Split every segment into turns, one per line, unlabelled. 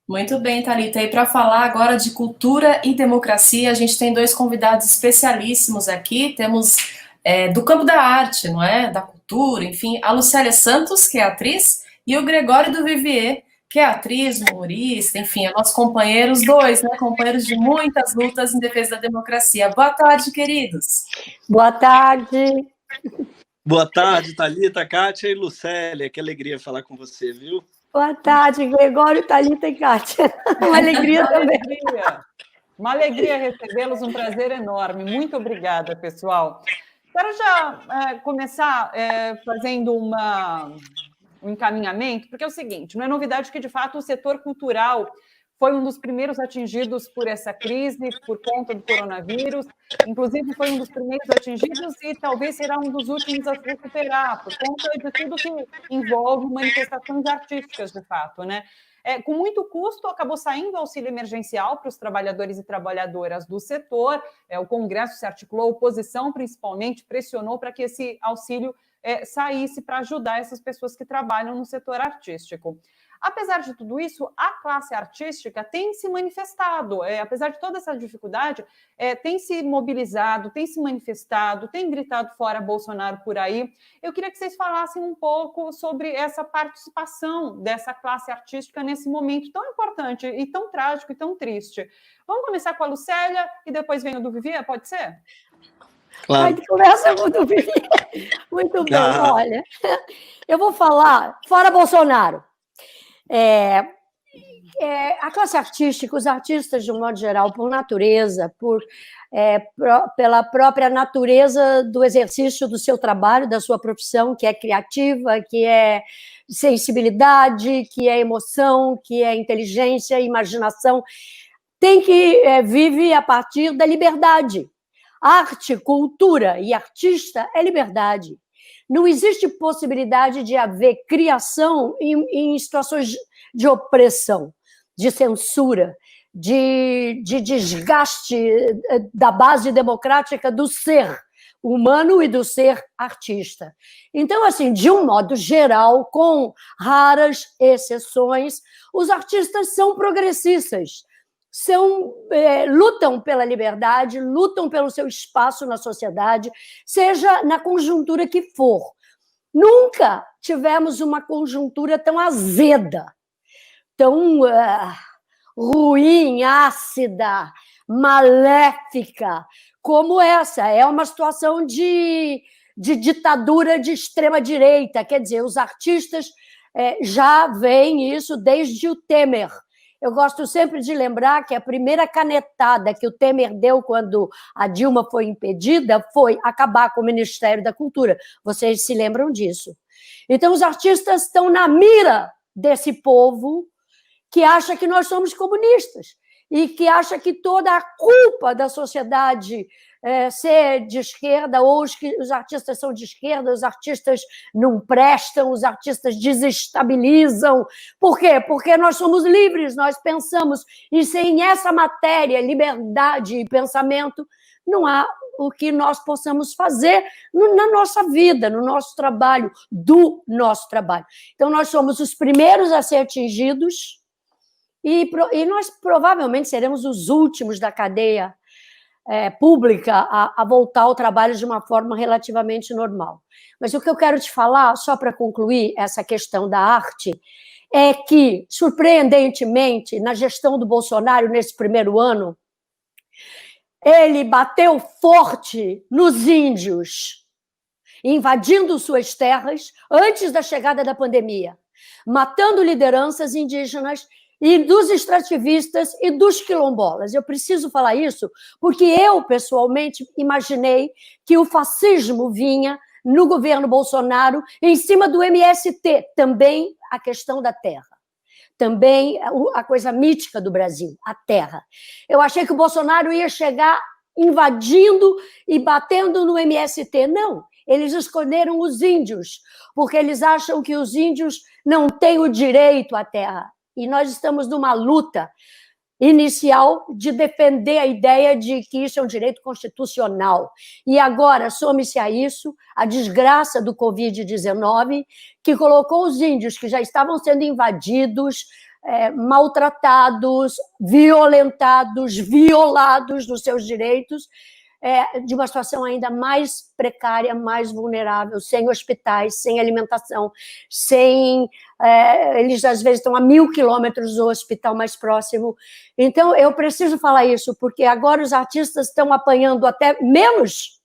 Muito bem, Thalita. E para falar agora de cultura e democracia, a gente tem dois convidados especialíssimos aqui. Temos do campo da arte, não é? Da cultura, enfim, a Lucélia Santos, que é atriz, e o Gregório do Vivier, que é atriz, humorista, enfim, é nosso companheiro, os dois, né? Companheiros de muitas lutas em defesa da democracia. Boa tarde, queridos.
Boa tarde.
Boa tarde, Thalita, Kátia e Lucélia. Que alegria falar com você, viu?
Boa tarde, Gregório, Thalita e Kátia. Uma alegria também.
Uma alegria recebê-los, um prazer enorme. Muito obrigada, pessoal. Quero já começar fazendo um encaminhamento, porque é o seguinte, não é novidade que, de fato, o setor cultural foi um dos primeiros atingidos por essa crise, por conta do coronavírus, inclusive foi um dos primeiros atingidos e talvez será um dos últimos a se recuperar, por conta de tudo que envolve manifestações artísticas, de fato, né? Com muito custo, acabou saindo auxílio emergencial para os trabalhadores e trabalhadoras do setor, o Congresso se articulou, a oposição principalmente pressionou para que esse auxílio saísse para ajudar essas pessoas que trabalham no setor artístico. Apesar de tudo isso, a classe artística tem se manifestado, apesar de toda essa dificuldade, tem se mobilizado, tem se manifestado, tem gritado fora Bolsonaro por aí. Eu queria que vocês falassem um pouco sobre essa participação dessa classe artística nesse momento tão importante e tão trágico e tão triste. Vamos começar com a Lucélia e depois vem o do Vivier, pode ser?
Claro. Aí começa com o do Vivier. Muito bem, olha. Eu vou falar fora Bolsonaro. A classe artística, os artistas, de um modo geral, por natureza, pela própria natureza do exercício do seu trabalho, da sua profissão, que é criativa, que é sensibilidade, que é emoção, que é inteligência, imaginação, vive a partir da liberdade. Arte, cultura e artista é liberdade. Não existe possibilidade de haver criação em situações de opressão, de censura, de desgaste da base democrática do ser humano e do ser artista. Então, assim, de um modo geral, com raras exceções, os artistas são progressistas, lutam pela liberdade, lutam pelo seu espaço na sociedade, seja na conjuntura que for. Nunca tivemos uma conjuntura tão azeda, tão ruim, ácida, maléfica, como essa. É uma situação de ditadura de extrema-direita, quer dizer, os artistas já veem isso desde o Temer. Eu gosto sempre de lembrar que a primeira canetada que o Temer deu quando a Dilma foi impedida foi acabar com o Ministério da Cultura. Vocês se lembram disso? Então, os artistas estão na mira desse povo que acha que nós somos comunistas e que acha que toda a culpa da sociedade ser de esquerda, ou os artistas são de esquerda, os artistas não prestam, os artistas desestabilizam. Por quê? Porque nós somos livres, nós pensamos, e sem essa matéria, liberdade e pensamento, não há o que nós possamos fazer na nossa vida, no nosso trabalho, do nosso trabalho. Então, nós somos os primeiros a ser atingidos e nós provavelmente seremos os últimos da cadeia pública a voltar ao trabalho de uma forma relativamente normal. Mas o que eu quero te falar, só para concluir essa questão da arte, é que, surpreendentemente, na gestão do Bolsonaro nesse primeiro ano, ele bateu forte nos índios, invadindo suas terras antes da chegada da pandemia, matando lideranças indígenas e dos extrativistas e dos quilombolas. Eu preciso falar isso porque eu, pessoalmente, imaginei que o fascismo vinha no governo Bolsonaro em cima do MST, também a questão da terra, também a coisa mítica do Brasil, a terra. Eu achei que o Bolsonaro ia chegar invadindo e batendo no MST. Não, eles escolheram os índios, porque eles acham que os índios não têm o direito à terra. E nós estamos numa luta inicial de defender a ideia de que isso é um direito constitucional. E agora, some-se a isso a desgraça do Covid-19, que colocou os índios que já estavam sendo invadidos, maltratados, violentados, violados nos seus direitos, de uma situação ainda mais precária, mais vulnerável, sem hospitais, sem alimentação, eles às vezes estão a 1.000 quilômetros do hospital mais próximo. Então, eu preciso falar isso, porque agora os artistas estão apanhando até menos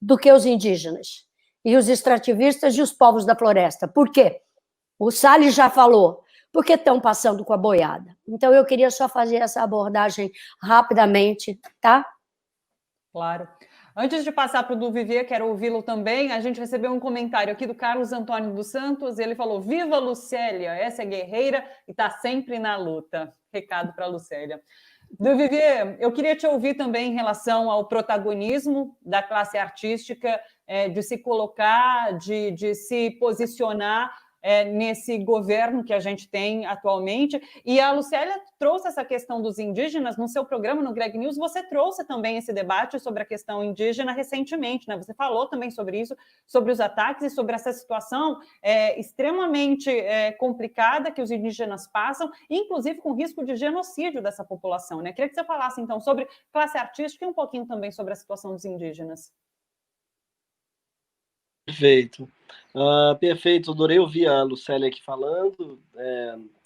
do que os indígenas, e os extrativistas e os povos da floresta. Por quê? O Salles já falou, porque estão passando com a boiada. Então, eu queria só fazer essa abordagem rapidamente, tá?
Claro. Antes de passar para o do Vivier, quero ouvi-lo também. A gente recebeu um comentário aqui do Carlos Antônio dos Santos. Ele falou: viva Lucélia, essa é guerreira e está sempre na luta. Recado para a Lucélia. Do Vivier, eu queria te ouvir também em relação ao protagonismo da classe artística, de se colocar, de se posicionar nesse governo que a gente tem atualmente. E a Lucélia trouxe essa questão dos indígenas no seu programa, no Greg News. Você trouxe também esse debate sobre a questão indígena recentemente, né? Você falou também sobre isso, sobre os ataques e sobre essa situação extremamente complicada que os indígenas passam, inclusive com risco de genocídio dessa população, né? Queria que você falasse, então, sobre classe artística e um pouquinho também sobre a situação dos indígenas.
Perfeito. Perfeito, adorei ouvir a Lucélia aqui falando,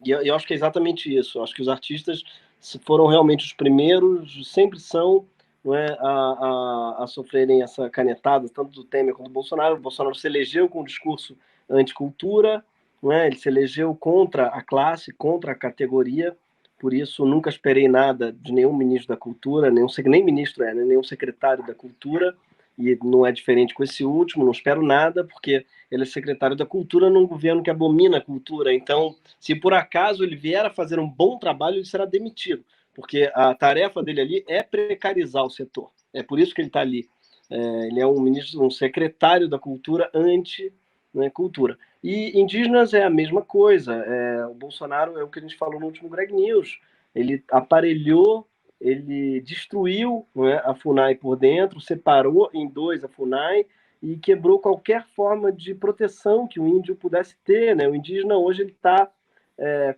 e eu acho que é exatamente isso. Eu acho que os artistas foram realmente os primeiros, sempre são, não é, a sofrerem essa canetada, tanto do Temer quanto do Bolsonaro. O Bolsonaro se elegeu com um discurso anticultura, não é? Ele se elegeu contra a classe, contra a categoria, por isso nunca esperei nada de nenhum ministro da cultura, nem ministro né? Nenhum secretário da cultura, e não é diferente com esse último, não espero nada, porque ele é secretário da cultura num governo que abomina a cultura. Então, se por acaso ele vier a fazer um bom trabalho, ele será demitido, porque a tarefa dele ali é precarizar o setor. É por isso que ele está ali. Ele é um secretário da cultura anti-cultura. E indígenas é a mesma coisa. O Bolsonaro é o que a gente falou no último Greg News. Ele aparelhou, ele destruiu, não é, a FUNAI por dentro, separou em dois a FUNAI e quebrou qualquer forma de proteção que o índio pudesse ter, né? O indígena hoje ele está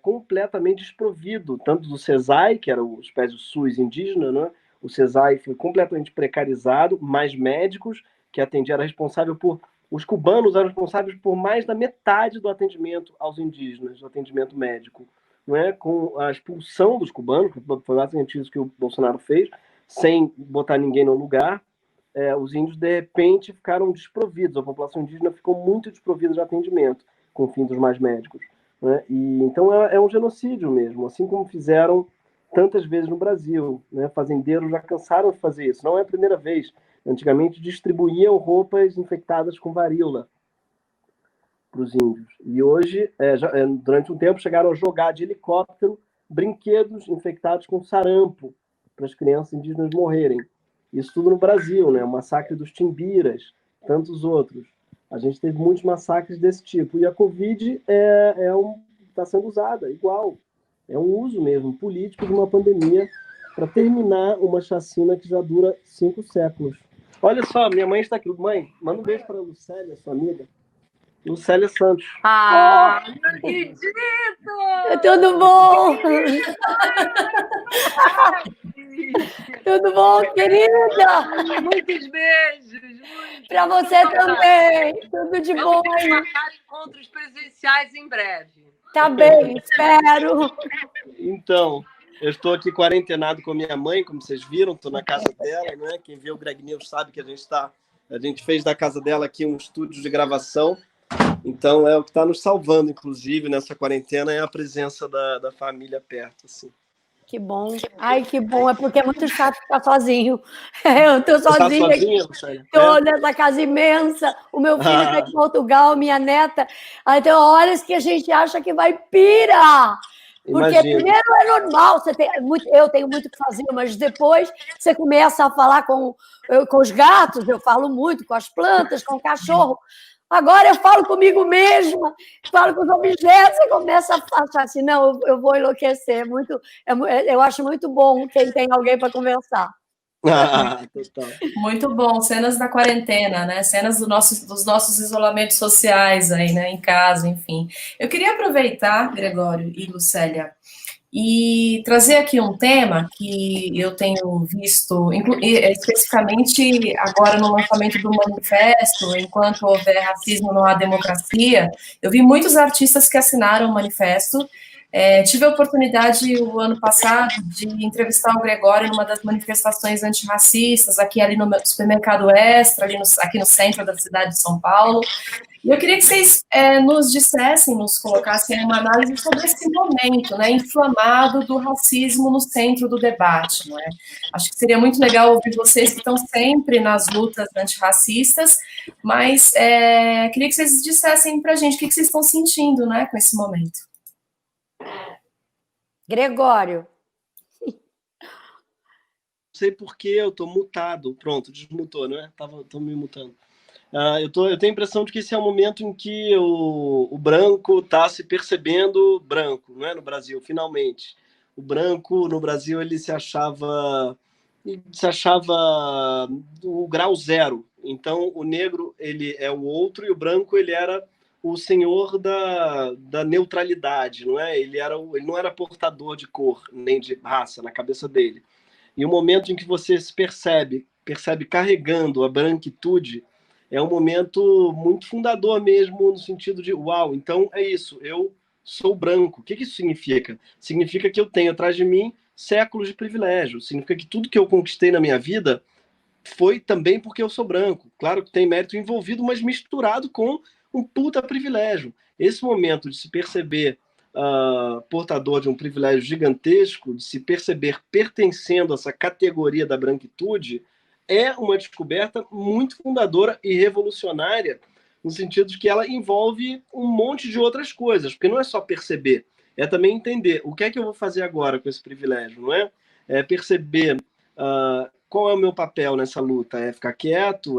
completamente desprovido, tanto do CESAI, que era o espécie de SUS indígena, né? O CESAI foi completamente precarizado, mais médicos que atendiam, era responsável por... Os cubanos eram responsáveis por mais da metade do atendimento aos indígenas, do atendimento médico. Não é? Com a expulsão dos cubanos, que foi basicamente isso que o Bolsonaro fez, sem botar ninguém no lugar, os índios, de repente, ficaram desprovidos. A população indígena ficou muito desprovida de atendimento, com o fim dos mais médicos. Né? Então, é um genocídio mesmo, assim como fizeram tantas vezes no Brasil. Né? Fazendeiros já cansaram de fazer isso. Não é a primeira vez. Antigamente, distribuíam roupas infectadas com varíola para os índios. E hoje, durante um tempo, chegaram a jogar de helicóptero brinquedos infectados com sarampo para as crianças indígenas morrerem. Isso tudo no Brasil, né? O massacre dos Timbiras, tantos outros. A gente teve muitos massacres desse tipo. E a Covid está sendo usada igual. É um uso mesmo político de uma pandemia para terminar uma chacina que já dura 5 séculos. Olha só, minha mãe está aqui. Mãe, manda um beijo para a Lucélia, sua amiga. Lucélia Santos.
Não acredito!
Tudo bom? Tudo bom, querida?
Muitos beijos!
Para você também. Tudo de bom aí.
Vamos marcar encontros presenciais em breve.
Tá bem, espero.
Então, eu estou aqui quarentenado com a minha mãe, como vocês viram, estou na casa dela, né? Quem vê o Greg News sabe que a gente fez da casa dela aqui um estúdio de gravação. Então, é o que está nos salvando, inclusive, nessa quarentena, é a presença da família perto, assim.
Que bom. Ai, que bom. É porque é muito chato ficar sozinho. Eu estou sozinha.
Tá sozinha, Lucélia?
Estou nessa casa imensa. O meu filho está em Portugal, minha neta. Aí tem horas que a gente acha que vai pirar. Porque primeiro é normal, eu tenho muito o que fazer, mas depois você começa a falar com os gatos, eu falo muito, com as plantas, com o cachorro. Agora eu falo comigo mesma, falo com os objetos, e começa a achar assim, não, eu vou enlouquecer. Eu acho muito bom quem tem alguém para conversar.
Total.
Muito bom, cenas da quarentena, né? Cenas dos nossos isolamentos sociais aí, né? Em casa, enfim. Eu queria aproveitar, Gregório e Lucélia, e trazer aqui um tema que eu tenho visto, especificamente agora no lançamento do manifesto, enquanto houver racismo não há democracia, eu vi muitos artistas que assinaram o manifesto. Tive a oportunidade o ano passado de entrevistar o Gregório numa das manifestações antirracistas, ali no Supermercado Extra, aqui no centro da cidade de São Paulo. E eu queria que vocês nos dissessem, nos colocassem uma análise sobre esse momento, né, inflamado do racismo no centro do debate, não é? Acho que seria muito legal ouvir vocês que estão sempre nas lutas antirracistas, mas queria que vocês dissessem para a gente o que vocês estão sentindo, né, com esse momento.
Gregório.
Não sei por que eu estou mutado. Pronto, desmutou, não é? Tô me mutando. Eu tenho a impressão de que esse é o momento em que o branco está se percebendo branco, não é? No Brasil, finalmente. O branco, no Brasil, ele se achava o grau zero. Então, o negro, ele é o outro, e o branco, ele era o senhor da neutralidade, não é? Ele não era portador de cor, nem de raça na cabeça dele. E o momento em que você se percebe carregando a branquitude, é um momento muito fundador mesmo, no sentido de, uau, então é isso, eu sou branco. O que isso significa? Significa que eu tenho atrás de mim séculos de privilégio. Significa que tudo que eu conquistei na minha vida foi também porque eu sou branco. Claro que tem mérito envolvido, mas misturado com um puta privilégio. Esse momento de se perceber portador de um privilégio gigantesco, de se perceber pertencendo a essa categoria da branquitude, é uma descoberta muito fundadora e revolucionária, no sentido de que ela envolve um monte de outras coisas, porque não é só perceber, é também entender o que é que eu vou fazer agora com esse privilégio, não é? É perceber qual é o meu papel nessa luta, é ficar quieto,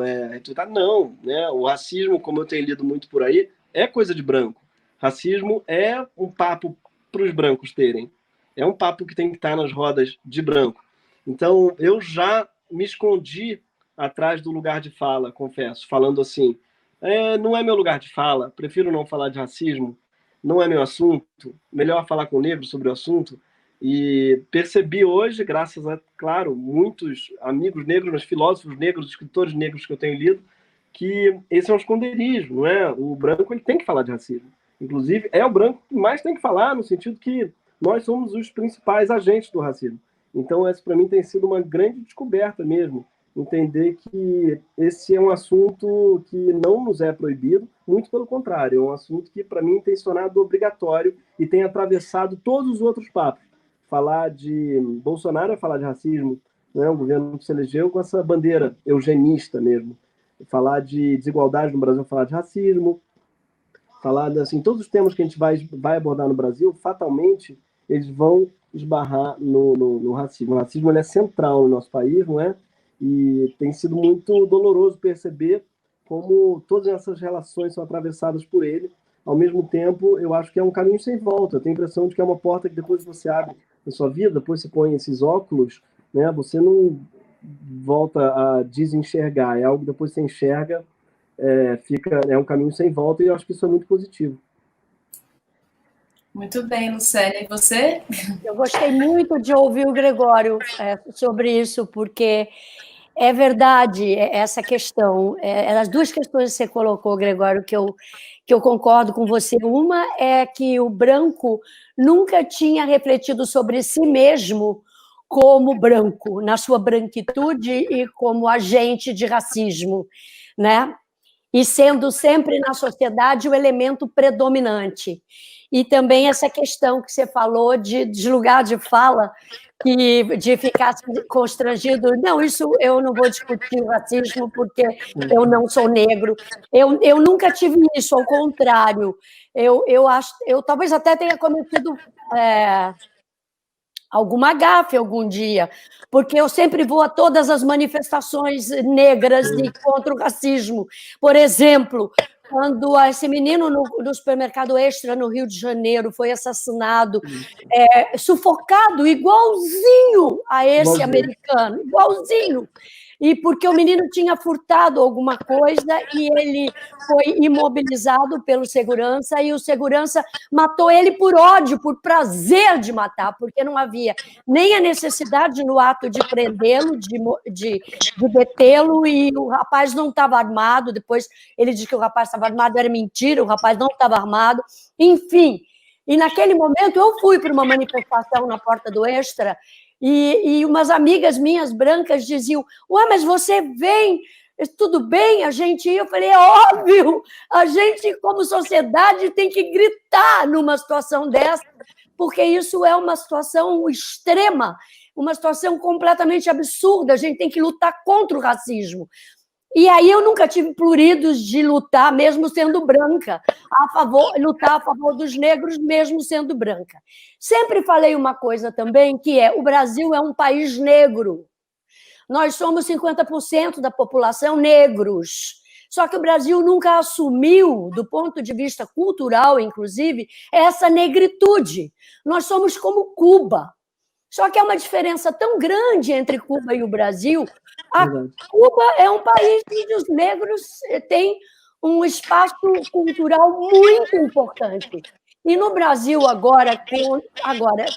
não, né? O racismo, como eu tenho lido muito por aí, é coisa de branco. Racismo é um papo para os brancos terem, é um papo que tem que estar nas rodas de branco. Então, eu já me escondi atrás do lugar de fala, confesso, falando assim, não é meu lugar de fala, prefiro não falar de racismo, não é meu assunto, melhor falar com o negro sobre o assunto. E percebi hoje, graças a, claro, muitos amigos negros, mas filósofos negros, escritores negros que eu tenho lido, que esse é um esconderijo, não é? O branco, ele tem que falar de racismo. Inclusive, é o branco que mais tem que falar, no sentido que nós somos os principais agentes do racismo. Então, essa para mim tem sido uma grande descoberta mesmo, entender que esse é um assunto que não nos é proibido, muito pelo contrário, é um assunto que para mim tem se tornado obrigatório e tem atravessado todos os outros papos. Falar de Bolsonaro é falar de racismo, né? Um governo que se elegeu com essa bandeira eugenista mesmo. Falar de desigualdade no Brasil é falar de racismo. Falar assim, todos os temas que a gente vai abordar no Brasil, fatalmente, eles vão esbarrar no racismo. O racismo, ele é central no nosso país, não é? E tem sido muito doloroso perceber como todas essas relações são atravessadas por ele. Ao mesmo tempo, eu acho que é um caminho sem volta. Eu tenho a impressão de que é uma porta que depois você abre na sua vida, depois você põe esses óculos, né? Você não volta a desenxergar. É algo que depois você enxerga, é um caminho sem volta, e eu acho que isso é muito positivo.
Muito bem, Lucélia. E você?
Eu gostei muito de ouvir o Gregório sobre isso, porque é verdade essa questão. As duas questões que você colocou, Gregório, que eu concordo com você. Uma é que o branco nunca tinha refletido sobre si mesmo como branco, na sua branquitude e como agente de racismo, né? E sendo sempre na sociedade o elemento predominante. E também essa questão que você falou de lugar de fala, de ficar constrangido. Não, isso eu não vou discutir o racismo porque eu não sou negro. Eu nunca tive isso, ao contrário. Eu talvez até tenha cometido alguma gafe algum dia, porque eu sempre vou a todas as manifestações negras e contra o racismo. Por exemplo, quando esse menino no supermercado Extra, no Rio de Janeiro, foi assassinado, sufocado, igualzinho a esse americano, igualzinho. E porque o menino tinha furtado alguma coisa e ele foi imobilizado pelo segurança, e o segurança matou ele por ódio, por prazer de matar, porque não havia nem a necessidade no ato de prendê-lo, de detê-lo, e o rapaz não estava armado. Depois ele disse que o rapaz estava armado, era mentira, o rapaz não estava armado, enfim. E naquele momento eu fui para uma manifestação na porta do Extra, e umas amigas minhas brancas diziam: ué, mas você vem, tudo bem a gente ir? Eu falei: é óbvio, a gente, como sociedade, tem que gritar numa situação dessa, porque isso é uma situação extrema, uma situação completamente absurda. A gente tem que lutar contra o racismo. E aí eu nunca tive pruridos de lutar, mesmo sendo branca, lutar a favor dos negros, mesmo sendo branca. Sempre falei uma coisa também, que o Brasil é um país negro. Nós somos 50% da população negros. Só que o Brasil nunca assumiu, do ponto de vista cultural, inclusive, essa negritude. Nós somos como Cuba. Só que há uma diferença tão grande entre Cuba e o Brasil. Cuba é um país onde os negros têm um espaço cultural muito importante. E no Brasil, agora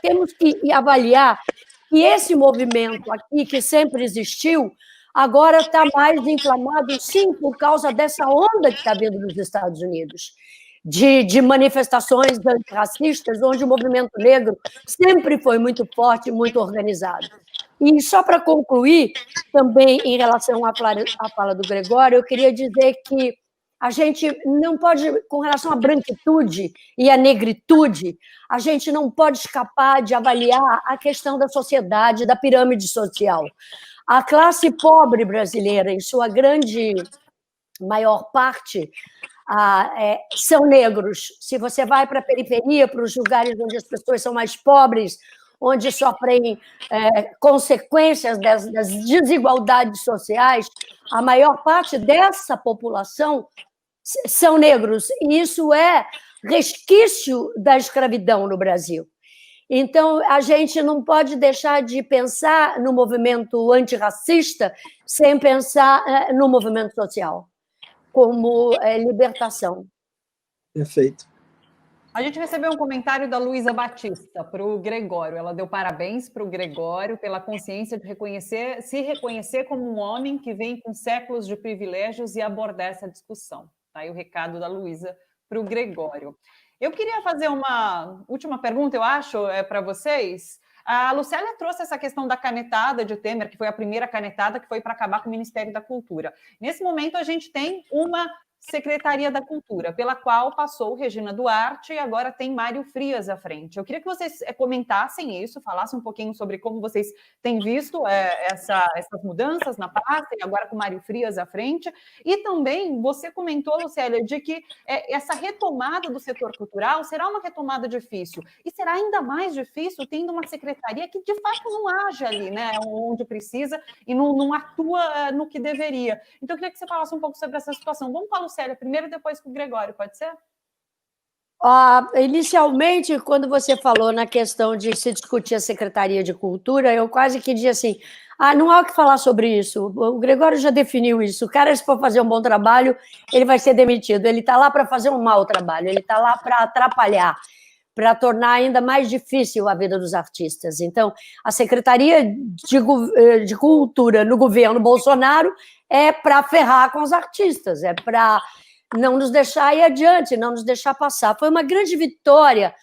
temos que avaliar que esse movimento aqui, que sempre existiu, agora está mais inflamado, sim, por causa dessa onda que está vindo dos Estados Unidos, de manifestações antirracistas, onde o movimento negro sempre foi muito forte, muito organizado. E só para concluir, também em relação à fala do Gregório, eu queria dizer que a gente não pode, com relação à branquitude e à negritude, a gente não pode escapar de avaliar a questão da sociedade, da pirâmide social. A classe pobre brasileira, em sua grande maior parte, são negros. Se você vai para a periferia, para os lugares onde as pessoas são mais pobres, onde sofrem consequências das desigualdades sociais, a maior parte dessa população são negros, e isso é resquício da escravidão no Brasil. Então, a gente não pode deixar de pensar no movimento antirracista sem pensar no movimento social, como libertação.
Perfeito.
A gente recebeu um comentário da Luísa Batista para o Gregório. Ela deu parabéns para o Gregório pela consciência de se reconhecer como um homem que vem com séculos de privilégios e abordar essa discussão. Tá aí o recado da Luísa para o Gregório. Eu queria fazer uma última pergunta, eu acho, para vocês. A Lucélia trouxe essa questão da canetada de Temer, que foi a primeira canetada que foi para acabar com o Ministério da Cultura. Nesse momento, a gente tem uma Secretaria da Cultura, pela qual passou Regina Duarte e agora tem Mário Frias à frente. Eu queria que vocês comentassem isso, falassem um pouquinho sobre como vocês têm visto essas mudanças na pasta e agora com Mário Frias à frente. E também você comentou, Lucélia, de que essa retomada do setor cultural será uma retomada difícil. E será ainda mais difícil tendo uma secretaria que, de fato, não age ali, né, onde precisa e não atua no que deveria. Então, eu queria que você falasse um pouco sobre essa situação. Vamos falar, Lucélia, primeiro e depois com o Gregório, pode ser?
Inicialmente, quando você falou na questão de se discutir a Secretaria de Cultura, eu quase que disse assim, não há o que falar sobre isso, o Gregório já definiu isso, o cara, se for fazer um bom trabalho, ele vai ser demitido, ele está lá para fazer um mau trabalho, ele está lá para atrapalhar, para tornar ainda mais difícil a vida dos artistas. Então, a Secretaria de Cultura no governo Bolsonaro é para ferrar com os artistas, é para não nos deixar ir adiante, não nos deixar passar. Foi uma grande vitória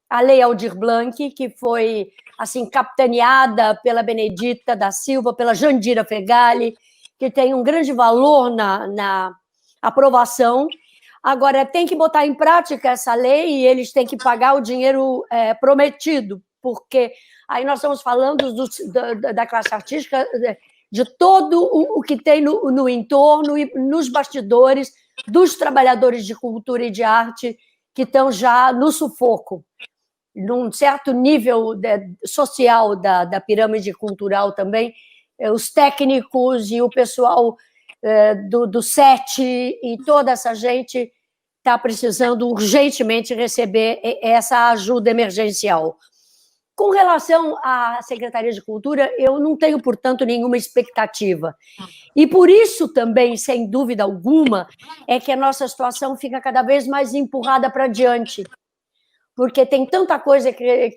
a Lei Aldir Blanc, que foi assim capitaneada pela Benedita da Silva, pela Jandira Fegali, que tem um grande valor na aprovação. Agora, tem que botar em prática essa lei e eles têm que pagar o dinheiro prometido, porque aí nós estamos falando da classe artística, de todo o que tem no entorno e nos bastidores dos trabalhadores de cultura e de arte que estão já no sufoco, num certo nível social da pirâmide cultural também, os técnicos e o pessoal do SET e toda essa gente está precisando urgentemente receber essa ajuda emergencial. Com relação à Secretaria de Cultura, eu não tenho, portanto, nenhuma expectativa. E por isso também, sem dúvida alguma, é que a nossa situação fica cada vez mais empurrada para diante, porque tem tanta coisa que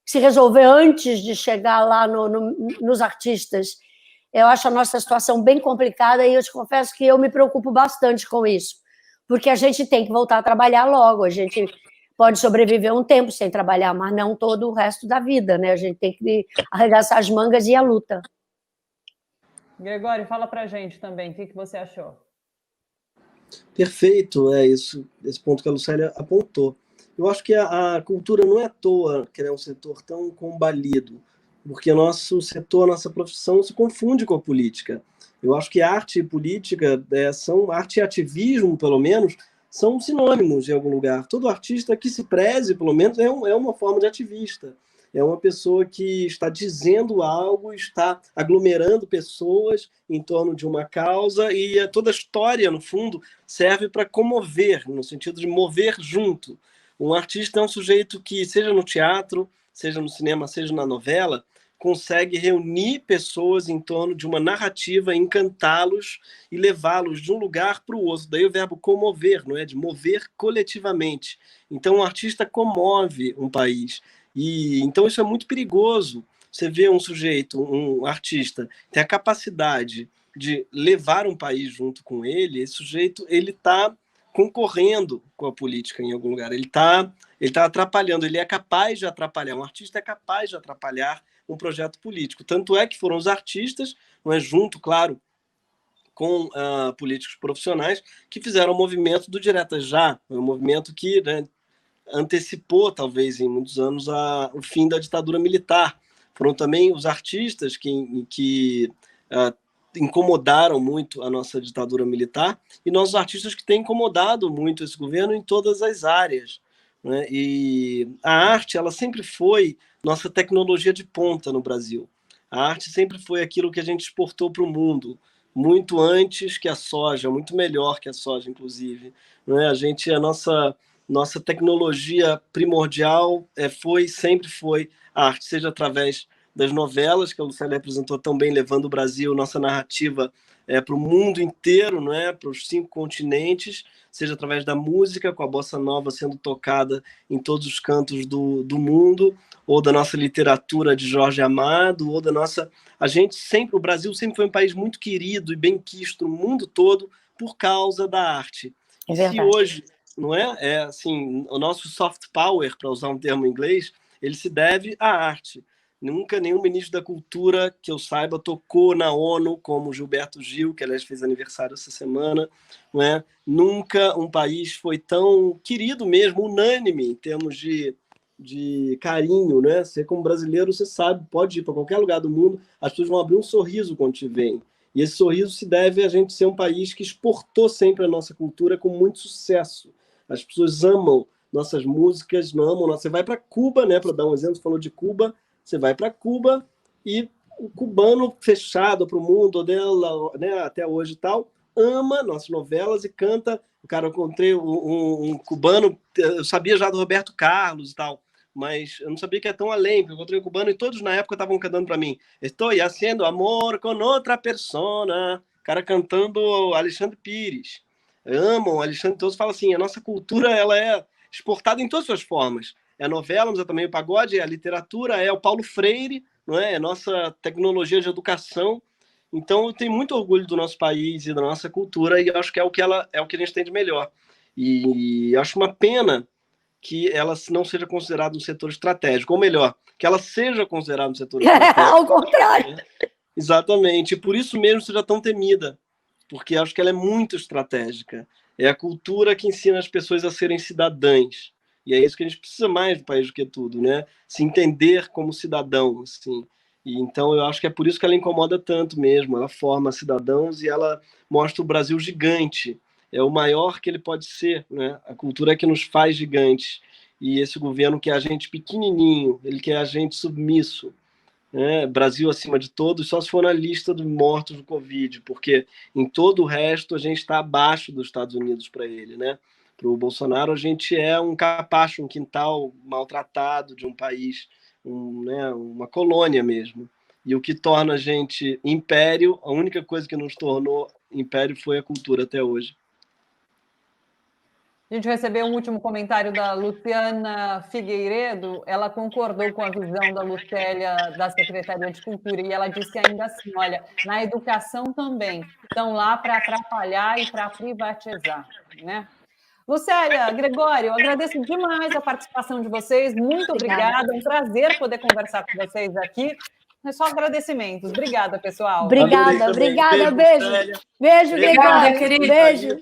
se resolver antes de chegar lá nos artistas. Eu acho a nossa situação bem complicada e eu te confesso que eu me preocupo bastante com isso, porque a gente tem que voltar a trabalhar logo, a gente pode sobreviver um tempo sem trabalhar, mas não todo o resto da vida, né? A gente tem que arregaçar as mangas e ir à luta.
Gregório, fala pra gente também, o que você achou?
Perfeito, esse ponto que a Lucélia apontou. Eu acho que a cultura não é à toa que é um setor tão combalido, porque nosso setor, nossa profissão se confunde com a política. Eu acho que arte e política arte e ativismo, pelo menos, são sinônimos em algum lugar. Todo artista que se preze, pelo menos, é uma forma de ativista. É uma pessoa que está dizendo algo, está aglomerando pessoas em torno de uma causa, e toda a história, no fundo, serve para comover, no sentido de mover junto. Um artista é um sujeito que, seja no teatro, seja no cinema, seja na novela, consegue reunir pessoas em torno de uma narrativa, encantá-los e levá-los de um lugar para o outro. Daí o verbo comover, não é? De mover coletivamente. Então, um artista comove um país. E então isso é muito perigoso. Você vê um sujeito, um artista, tem a capacidade de levar um país junto com ele, esse sujeito ele está concorrendo com a política em algum lugar. Ele tá atrapalhando, ele é capaz de atrapalhar. Um artista é capaz de atrapalhar um projeto político. Tanto é que foram os artistas, não é, junto, claro, com políticos profissionais, que fizeram o movimento do Direta Já, um movimento que, né, antecipou, talvez, em muitos anos, o fim da ditadura militar. Foram também os artistas que incomodaram muito a nossa ditadura militar, e nós, artistas, que têm incomodado muito esse governo em todas as áreas, né? E a arte, ela sempre foi nossa tecnologia de ponta no Brasil. A arte sempre foi aquilo que a gente exportou para o mundo, muito antes que a soja, muito melhor que a soja, inclusive. Né? A nossa tecnologia primordial sempre foi a arte, seja através das novelas, que a Lucélia representou tão bem, levando o Brasil, nossa narrativa, para o mundo inteiro, não é? Para os 5 continentes, seja através da música, com a bossa nova sendo tocada em todos os cantos do mundo, ou da nossa literatura de Jorge Amado, ou da nossa... O Brasil sempre foi um país muito querido e bem quisto no mundo todo por causa da arte.
É
e
verdade.
se hoje, não é assim, o nosso soft power, para usar um termo em inglês, ele se deve à arte. Nunca nenhum ministro da Cultura, que eu saiba, tocou na ONU, como Gilberto Gil, que, aliás, fez aniversário essa semana. Não é? Nunca um país foi tão querido mesmo, unânime, em termos de carinho. Né? Você, como brasileiro, você sabe, pode ir para qualquer lugar do mundo, as pessoas vão abrir um sorriso quando te veem. E esse sorriso se deve a gente ser um país que exportou sempre a nossa cultura com muito sucesso. As pessoas amam nossas músicas, não amam. Você vai para Cuba, né, para dar um exemplo, você falou de Cuba, você vai para Cuba e o cubano fechado para o mundo dela, né, até hoje e tal, ama nossas novelas e canta. Cara, eu encontrei um cubano, eu sabia já do Roberto Carlos e tal, mas eu não sabia que é tão além, porque eu encontrei um cubano e todos na época estavam cantando para mim: Estou haciendo amor com outra persona. Cara cantando Alexandre Pires. Amam Alexandre, todos falam assim, a nossa cultura ela é exportada em todas as suas formas. É a novela, mas é também o pagode, é a literatura, é o Paulo Freire, não é? É a nossa tecnologia de educação. Então, eu tenho muito orgulho do nosso país e da nossa cultura, e eu acho que é o que a gente tem de melhor. E acho uma pena que ela não seja considerada um setor estratégico, ou melhor, que ela seja considerada um setor estratégico.
Ao contrário.
Exatamente, e por isso mesmo seja tão temida, porque acho que ela é muito estratégica. É a cultura que ensina as pessoas a serem cidadãs. E é isso que a gente precisa mais do país do que tudo, né? Se entender como cidadão, assim. E então eu acho que é por isso que ela incomoda tanto mesmo. Ela forma cidadãos e ela mostra o Brasil gigante. É o maior que ele pode ser, né? A cultura é que nos faz gigantes. E esse governo quer a gente pequenininho, ele quer a gente submisso. né? Brasil acima de todos, só se for na lista dos mortos do Covid, porque em todo o resto a gente está abaixo dos Estados Unidos para ele, né? Para o Bolsonaro, a gente é um capacho, um quintal maltratado de um país, né, uma colônia mesmo. E o que torna a gente império, a única coisa que nos tornou império foi a cultura até hoje.
A gente recebeu um último comentário da Luciana Figueiredo. Ela concordou com a visão da Lucélia, da Secretaria de Cultura, e ela disse ainda assim, olha, na educação também, estão lá para atrapalhar e para privatizar, né? Lucélia, Gregório, eu agradeço demais a participação de vocês, muito obrigada, é um prazer poder conversar com vocês aqui. É só agradecimentos. Obrigada, pessoal.
Obrigada, beijo. Beijo, Gregório. Beijo.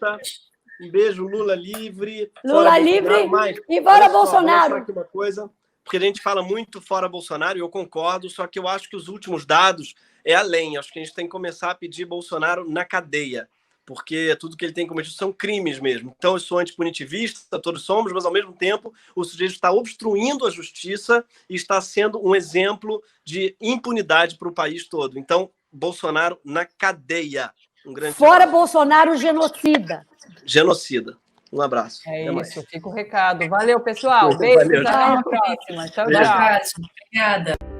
Um beijo, Lula livre.
Lula livre e fora Bolsonaro.
Aqui uma coisa, porque a gente fala muito fora Bolsonaro, e eu concordo, só que eu acho que os últimos dados é além. Acho que a gente tem que começar a pedir Bolsonaro na cadeia, porque tudo que ele tem cometido são crimes mesmo. Então, eu sou antipunitivista, todos somos, mas, ao mesmo tempo, o sujeito está obstruindo a justiça e está sendo um exemplo de impunidade para o país todo. Então, Bolsonaro na cadeia. Um grande
fora abraço. Bolsonaro, genocida.
Genocida. Um abraço.
É isso, fica o recado. Valeu, pessoal. Beijo, até a próxima. Tchau, tchau.
Obrigada.